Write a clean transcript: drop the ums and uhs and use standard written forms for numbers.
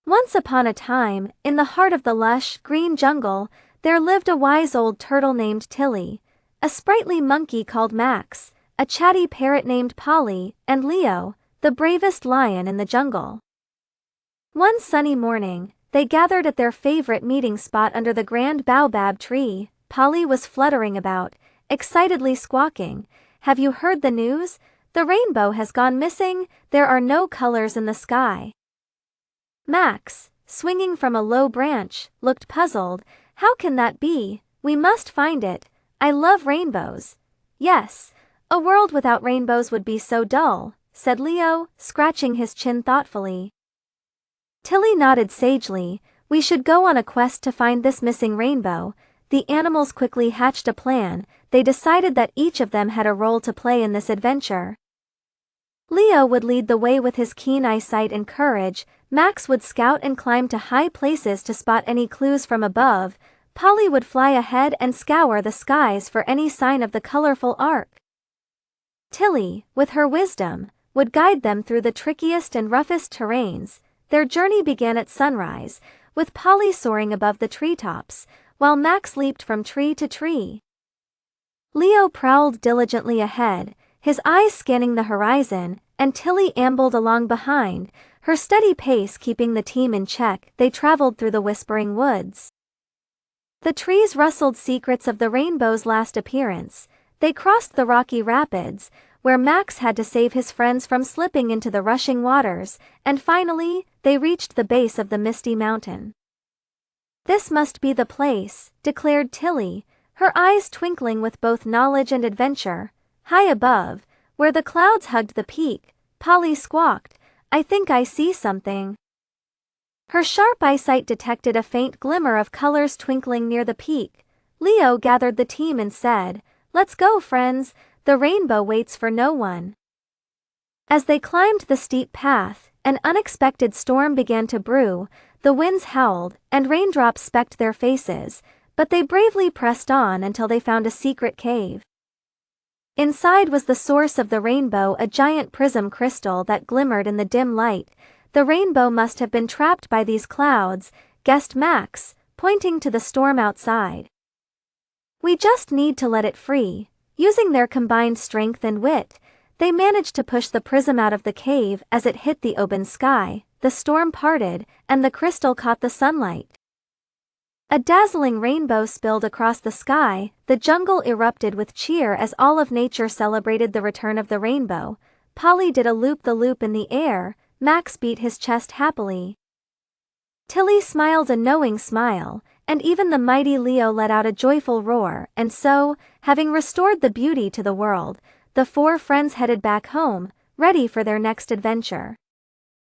Once upon a time, in the heart of the lush, green jungle, there lived a wise old turtle named Tilly, a sprightly monkey called Max, a chatty parrot named Polly, and Leo, the bravest lion in the jungle. One sunny morning, they gathered at their favorite meeting spot under the grand baobab tree. Polly was fluttering about, excitedly squawking, "Have you heard the news? The rainbow has gone missing, there are no colors in the sky." Max, swinging from a low branch, looked puzzled. "How can that be? We must find it. I love rainbows." "Yes, a world without rainbows would be so dull," said Leo, scratching his chin thoughtfully. Tilly nodded sagely. "We should go on a quest to find this missing rainbow." The animals quickly hatched a plan. They decided that each of them had a role to play in this adventure. Leo would lead the way with his keen eyesight and courage. Max would scout and climb to high places to spot any clues from above. Polly would fly ahead and scour the skies for any sign of the colorful ark. Tilly, with her wisdom, would guide them through the trickiest and roughest terrains. Their journey began at sunrise, with Polly soaring above the treetops, while Max leaped from tree to tree. Leo prowled diligently ahead, his eyes scanning the horizon, and Tilly ambled along behind, her steady pace keeping the team in check. They traveled through the whispering woods. The trees rustled secrets of the rainbow's last appearance. They crossed the rocky rapids, where Max had to save his friends from slipping into the rushing waters, and finally, they reached the base of the misty mountain. "This must be the place," declared Tilly, her eyes twinkling with both knowledge and adventure. High above, where the clouds hugged the peak, Polly squawked, "I think I see something." Her sharp eyesight detected a faint glimmer of colors twinkling near the peak. Leo gathered the team and said, "Let's go, friends, the rainbow waits for no one." As they climbed the steep path, an unexpected storm began to brew. The winds howled, and raindrops specked their faces, but they bravely pressed on until they found a secret cave. Inside was the source of the rainbow, a giant prism crystal that glimmered in the dim light. "The rainbow must have been trapped by these clouds," guessed Max, pointing to the storm outside. "We just need to let it free." Using their combined strength and wit, they managed to push the prism out of the cave. As it hit the open sky, the storm parted, and the crystal caught the sunlight. A dazzling rainbow spilled across the sky. The jungle erupted with cheer as all of nature celebrated the return of the rainbow. Polly did a loop-the-loop in the air. Max beat his chest happily. Tilly smiled a knowing smile, and even the mighty Leo let out a joyful roar. And so, having restored the beauty to the world, the four friends headed back home, ready for their next adventure.